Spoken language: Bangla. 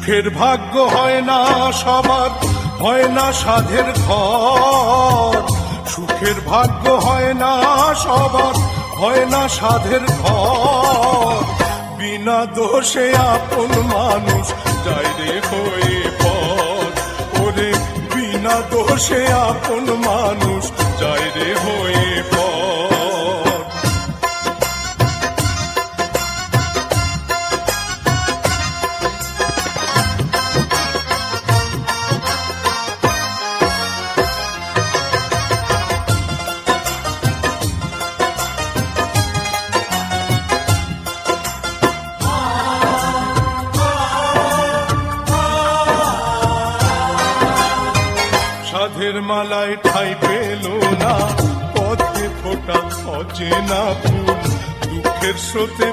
সুখের ভাগ্য হয় না সবার, হয় না সাধের ঘর। সুখের ভাগ্য হয় না সবার, হয় না সাধের ঘর। বিনা দোষে আপন মানুষ যায় রে হয়ে পর। ওরে বিনা দোষে আপন মানুষ যায় রে হয়ে পর। সাধের মালায় ঠাই পেল না, পথে ফোটা অচেনা ফুল। দুঃখের স্রোতে